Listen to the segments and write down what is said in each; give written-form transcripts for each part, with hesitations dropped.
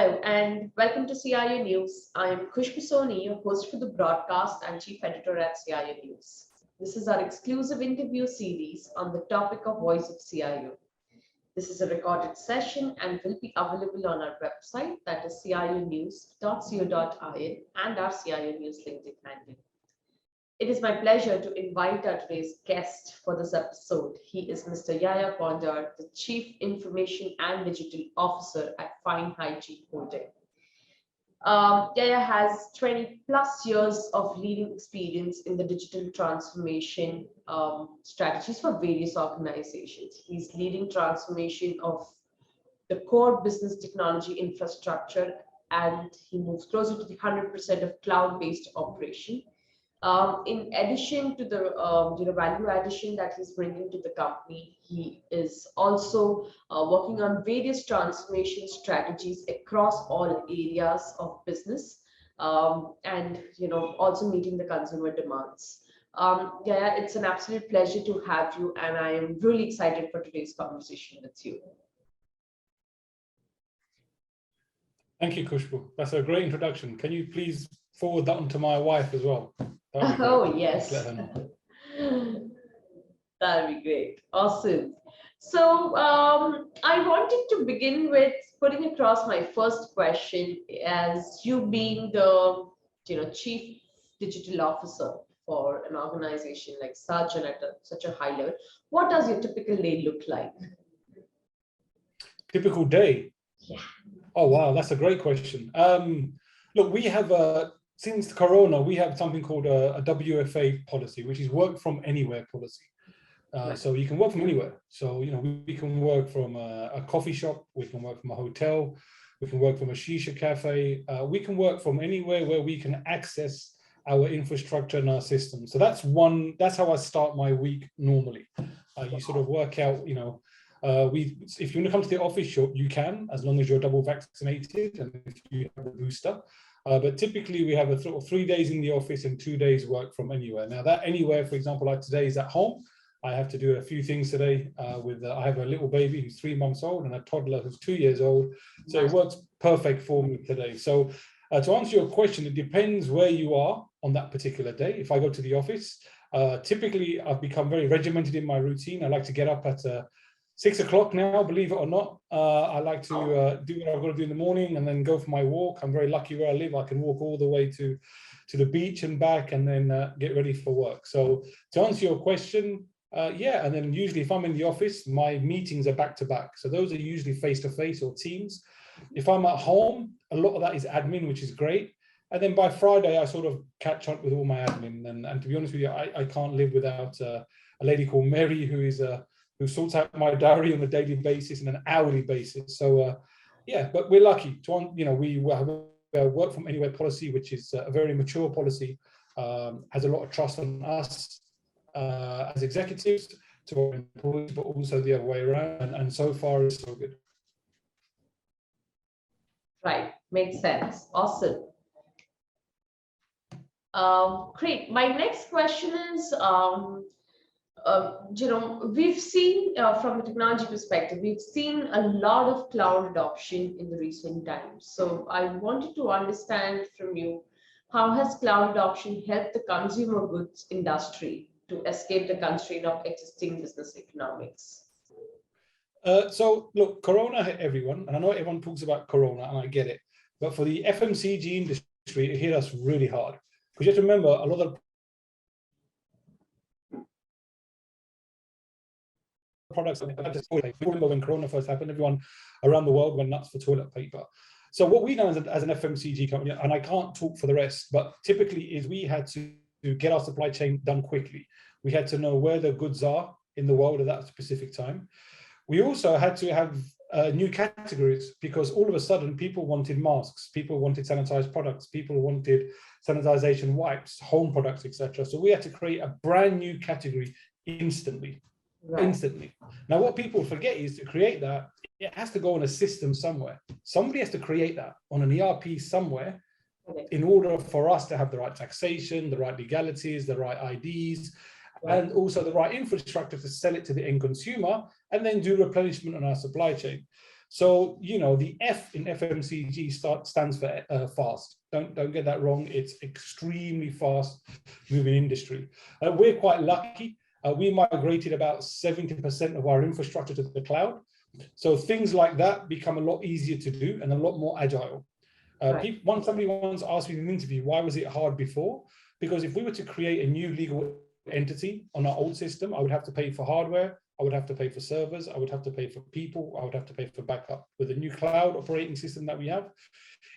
Hello and welcome to CIO News. I am Khushbu Soni, your host for the broadcast and chief editor at CIO News. This is our exclusive interview series on the topic of Voice of CIO. This is a recorded session and will be available on our website, that is cionews.co.in, and our CIO News LinkedIn handle. It is my pleasure to invite our today's guest for this episode. He is Mr. Yahyah Pandor, the Chief Information and Digital Officer at Hygienic. Yahyah has 20 plus years of leading experience in the digital transformation strategies for various organizations. He's leading transformation of the core business technology infrastructure, and he moves closer to the 100% of cloud-based operation. In addition to the value addition that he's bringing to the company, he is also working on various transformation strategies across all areas of business, and also meeting the consumer demands. Yeah, it's an absolute pleasure to have you, and I am really excited for today's conversation with you. Thank you, Khushbu. That's a great introduction. Can you please forward that on to my wife as well? Oh, yes. That'd be great. Awesome. So I wanted to begin with putting across my first question as you being the chief digital officer for an organization like such and at such a high level. What does your typical day look like? Typical day? Yeah. Oh, wow. That's a great question. Look, we have since Corona, we have something called a WFA policy, which is work from anywhere policy. So you can work from anywhere. So, we can work from a coffee shop, we can work from a hotel, we can work from a shisha cafe, we can work from anywhere where we can access our infrastructure and our system. So that's how I start my week normally. You sort of work out, if you want to come to the office shop, you can, as long as you're double vaccinated and if you have a booster. But typically we have a sort of 3 days in the office and 2 days work from anywhere. Now that anywhere, for example, like today is at home. I have to do a few things today I have a little baby who's 3 months old and a toddler who's 2 years old. So it works perfect for me today. So to answer your question, it depends where you are on that particular day. If I go to the office, typically I've become very regimented in my routine. I like to get up at 6 o'clock now, believe it or not. I like to do what I've got to do in the morning and then go for my walk. I'm very lucky where I live. I can walk all the way to the beach and back and then get ready for work. So to answer your question, yeah, and then usually if I'm in the office, my meetings are back to back. So those are usually face-to-face or Teams. If I'm at home, a lot of that is admin, which is great. And then by Friday, I sort of catch up with all my admin. And to be honest with you, I can't live without a lady called Mary, who sorts out my diary on a daily basis and an hourly basis. So yeah, but we're lucky to, we have a work from anywhere policy, which is a very mature policy, has a lot of trust on us as executives to our employees, but also the other way around. And so far it's so good. Right, makes sense. Awesome. Great. My next question is, we've seen from a technology perspective, we've seen a lot of cloud adoption in the recent times. So I wanted to understand from you, how has cloud adoption helped the consumer goods industry to escape the constraint of existing business economics? So look, Corona hit everyone, and I know everyone talks about Corona, and I get it. But for the FMCG industry, it hit us really hard. Because you have to remember, a lot of products, remember when Corona first happened, everyone around the world went nuts for toilet paper. So what we done as an FMCG company, and I can't talk for the rest, but typically is we had to get our supply chain done quickly. We had to know where the goods are in the world at that specific time. We also had to have new categories, because all of a sudden people wanted masks, people wanted sanitized products, people wanted sanitization wipes, home products, etc. So we had to create a brand new category instantly. Instantly. Now, what people forget is to create that, it has to go on a system somewhere. Somebody has to create that on an ERP somewhere in order for us to have the right taxation, the right legalities, the right IDs, and also the right infrastructure to sell it to the end consumer, and then do replenishment on our supply chain. So, the F in FMCG stands for fast. Don't get that wrong. It's extremely fast moving industry. We're quite lucky. We migrated about 70% of our infrastructure to the cloud. So things like that become a lot easier to do and a lot more agile. Right. Somebody once asked me in an interview, why was it hard before? Because if we were to create a new legal entity on our old system, I would have to pay for hardware, I would have to pay for servers, I would have to pay for people, I would have to pay for backup. With the new cloud operating system that we have,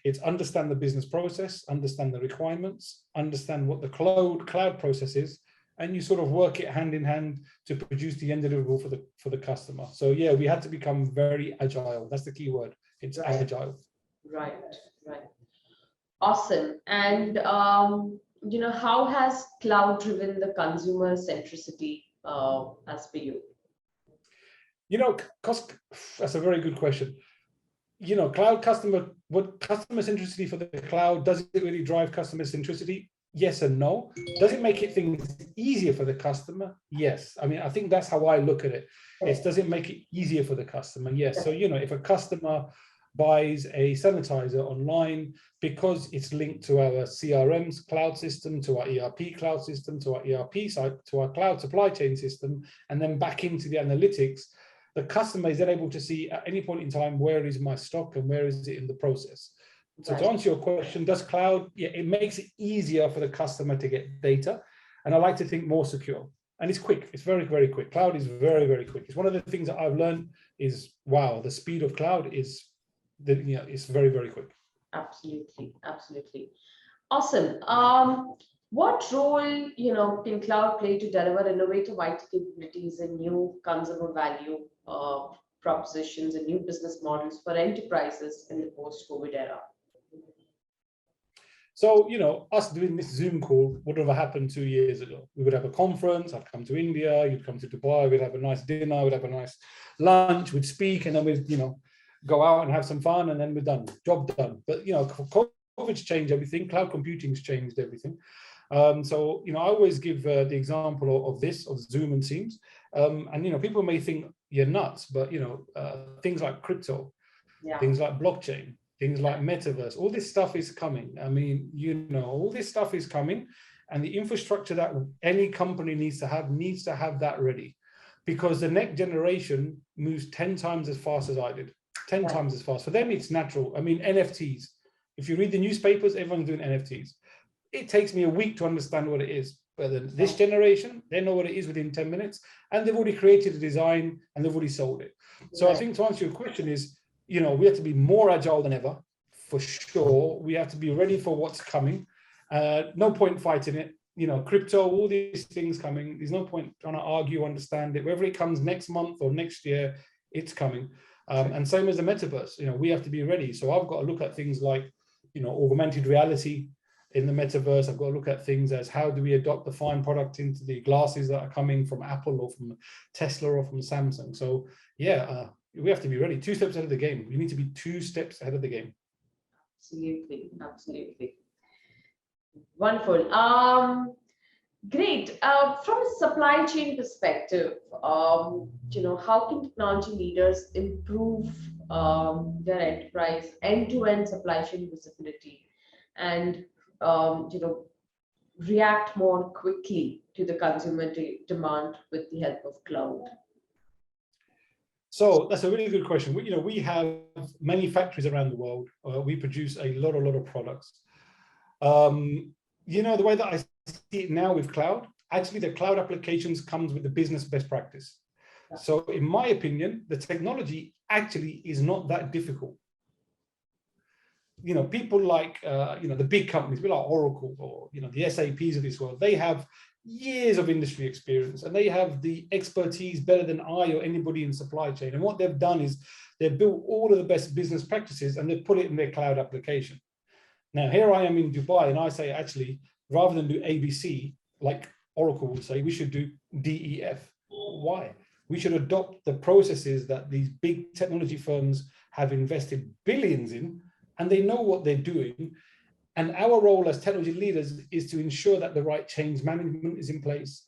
it's understand the business process, understand the requirements, understand what the cloud process is, and you sort of work it hand in hand to produce the end deliverable for the customer. So yeah, we had to become very agile. That's the key word. It's Right. agile. Right. Awesome. And how has cloud driven the consumer centricity as per you? That's a very good question. What customer centricity for the cloud, does it really drive customer centricity? Yes and no. Does it make things easier for the customer? Yes. I mean, I think that's how I look at it. Does it make it easier for the customer? Yes. So, if a customer buys a sanitizer online because it's linked to our CRM's cloud system, to our ERP cloud system, to our ERP site, to our cloud supply chain system, and then back into the analytics, the customer is then able to see at any point in time, where is my stock and where is it in the process? So to answer your question, does cloud, it makes it easier for the customer to get data. And I like to think more secure. And it's quick. It's very, very quick. Cloud is very, very quick. It's one of the things that I've learned is, wow, the speed of cloud is, it's very, very quick. Absolutely. Awesome. What role, can cloud play to deliver innovative IT capabilities and new consumer value propositions and new business models for enterprises in the post-COVID era? So, us doing this Zoom call would have happened 2 years ago. We would have a conference, I'd come to India, you'd come to Dubai, we'd have a nice dinner, we'd have a nice lunch, we'd speak, and then we'd, go out and have some fun, and then we're done, job done. But, COVID's changed everything, cloud computing's changed everything. So, I always give the example of Zoom and Teams. And, people may think you're nuts, but, things like crypto, things like blockchain, things like metaverse, all this stuff is coming. I mean, all this stuff is coming, and the infrastructure that any company needs to have that ready, because the next generation moves 10 times as fast as I did, 10 times as fast. For them, it's natural. I mean, NFTs, if you read the newspapers, everyone's doing NFTs. It takes me a week to understand what it is. But then this generation, they know what it is within 10 minutes, and they've already created a design and they've already sold it. So I think to answer your question is, we have to be more agile than ever, for sure. We have to be ready for what's coming. No point fighting it. Crypto, all these things coming. There's no point trying to argue, understand it. Whether it comes next month or next year, it's coming. And same as the metaverse, we have to be ready. So I've got to look at things like, augmented reality in the metaverse. I've got to look at things as, how do we adopt the fine product into the glasses that are coming from Apple or from Tesla or from Samsung. So yeah, we have to be ready. 2 steps ahead of the game. We need to be 2 steps ahead of the game. Absolutely. Wonderful. Great. From a supply chain perspective, how can technology leaders improve their enterprise end-to-end supply chain visibility and react more quickly to the consumer demand with the help of cloud? So that's a really good question. We have many factories around the world. We produce a lot of products. The way that I see it now with cloud, actually the cloud applications comes with the business best practice. So in my opinion, the technology actually is not that difficult. People like, the big companies, people like Oracle or, the SAPs of this world, they have years of industry experience and they have the expertise better than I or anybody in supply chain. And what they've done is they've built all of the best business practices and they've put it in their cloud application. Now, here I am in Dubai and I say, actually, rather than do ABC, like Oracle would say, we should do DEF. Why? We should adopt the processes that these big technology firms have invested billions in, and they know what they're doing. And our role as technology leaders is to ensure that the right change management is in place,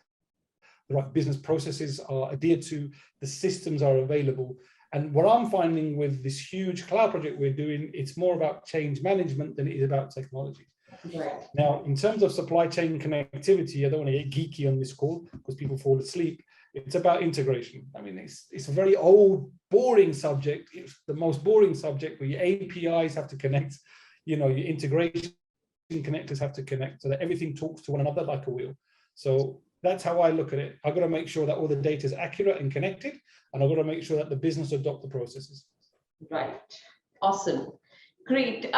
the right business processes are adhered to, the systems are available, And what I'm finding with this huge cloud project we're doing, it's more about change management than it is about technology. Right. Now, in terms of supply chain connectivity, I don't want to get geeky on this call because people fall asleep. It's about integration. I mean, it's a very old, boring subject. It's the most boring subject where your APIs have to connect, your integration connectors have to connect so that everything talks to one another like a wheel. So that's how I look at it. I've got to make sure that all the data is accurate and connected, and I've got to make sure that the business adopt the processes. Right. Awesome. Great.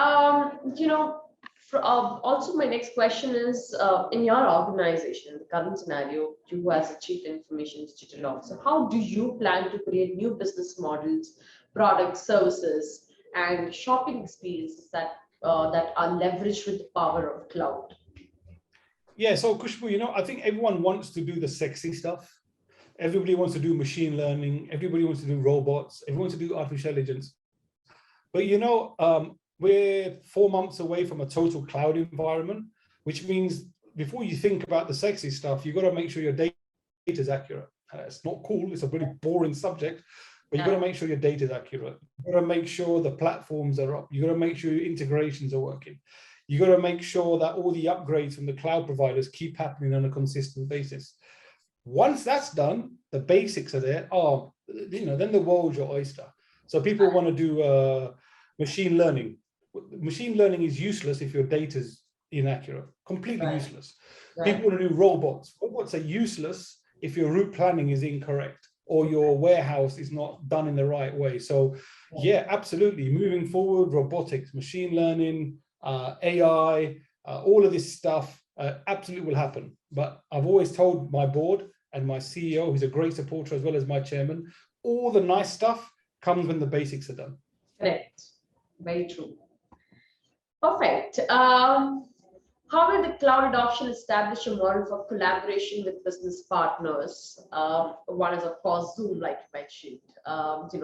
Also, my next question is, in your organization, in the current scenario, you as a Chief Information Digital Officer, how do you plan to create new business models, products, services, and shopping experiences that are leveraged with the power of cloud? Yeah, so Khushbu, I think everyone wants to do the sexy stuff. Everybody wants to do machine learning. Everybody wants to do robots. Everyone wants to do artificial intelligence. But we're 4 months away from a total cloud environment, which means before you think about the sexy stuff, you've got to make sure your data is accurate. It's not cool. It's a really boring subject, but you've got to make sure your data is accurate. You've got to make sure the platforms are up. You've got to make sure your integrations are working. You've got to make sure that all the upgrades from the cloud providers keep happening on a consistent basis. Once that's done, the basics are there. Then the world's your oyster. So people want to do machine learning. Machine learning is useless if your data is inaccurate, completely useless. People want to do robots. Robots are useless if your route planning is incorrect or your warehouse is not done in the right way. So yeah, absolutely. Moving forward, robotics, machine learning, AI, all of this stuff absolutely will happen. But I've always told my board and my CEO, who's a great supporter as well as my chairman, all the nice stuff comes when the basics are done. Correct. Very true. Perfect. How will the cloud adoption establish a model for collaboration with business partners? One is, of course, Zoom, like you mentioned,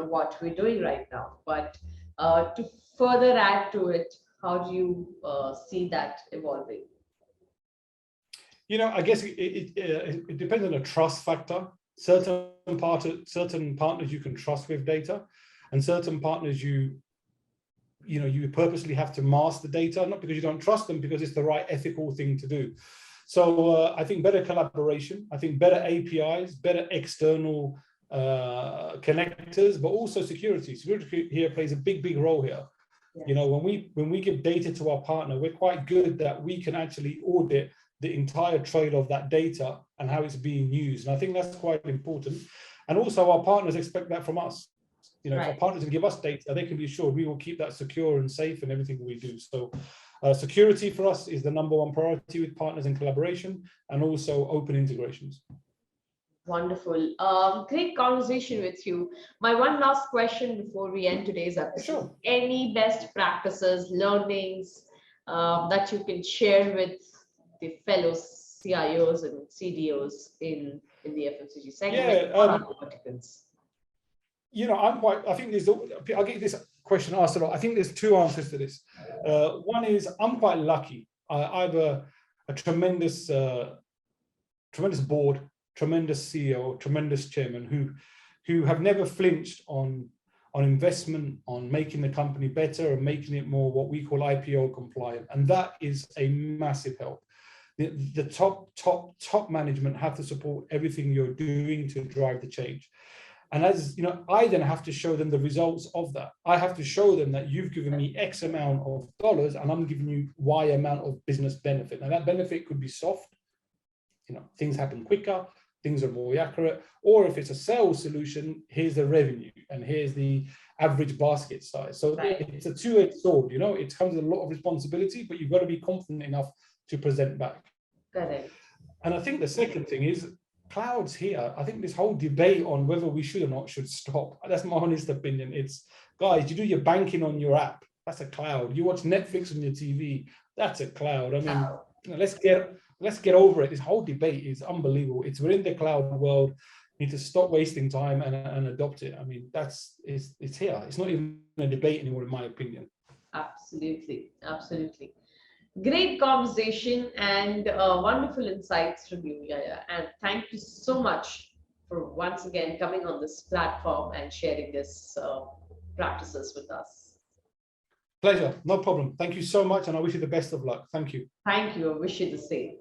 what we're doing right now. But to further add to it, how do you see that evolving? I guess it depends on the trust factor. Certain partners you can trust with data, and certain partners you purposely have to mask the data, not because you don't trust them, because it's the right ethical thing to do. So I think better collaboration, I think better APIs, better external connectors, but also security. Security here plays a big role here. Yes. When we give data to our partner, we're quite good that we can actually audit the entire trail of that data and how it's being used. And I think that's quite important. And also our partners expect that from us. If our partners can give us data, they can be assured we will keep that secure and safe in everything we do. So security for us is the #1 priority with partners in collaboration, and also open integrations. Wonderful. Great conversation with you. My one last question before we end today's episode. Sure. Any best practices, learnings that you can share with the fellow CIOs and CDOs in the FMCG segment? I think I get this question asked a lot. I think there's 2 answers to this. One is I'm quite lucky. I have a tremendous board, tremendous CEO, tremendous chairman who have never flinched on investment, on making the company better and making it more what we call IPO compliant. And that is a massive help. The top management have to support everything you're doing to drive the change. And as I then have to show them the results of that. I have to show them that you've given me X amount of dollars and I'm giving you Y amount of business benefit. Now that benefit could be soft, things happen quicker, things are more accurate, or if it's a sales solution, here's the revenue and here's the average basket size. So it's a 2-edged sword, it comes with a lot of responsibility, but you've got to be confident enough to present back. Correct. And I think the second thing is cloud's here. I think this whole debate on whether we should or not should stop. That's my honest opinion. It's, guys, you do your banking on your app, that's a cloud. You watch Netflix on your TV, that's a cloud. I mean, let's get over it. This whole debate is unbelievable. We're in the cloud world. We need to stop wasting time and adopt it. I mean, it's here. It's not even a debate anymore, in my opinion. Absolutely. Great conversation and wonderful insights from you, Yahyah. And thank you so much for once again coming on this platform and sharing this practices with us. Pleasure, no problem. Thank you so much, and I wish you the best of luck. Thank you. Thank you. I wish you the same.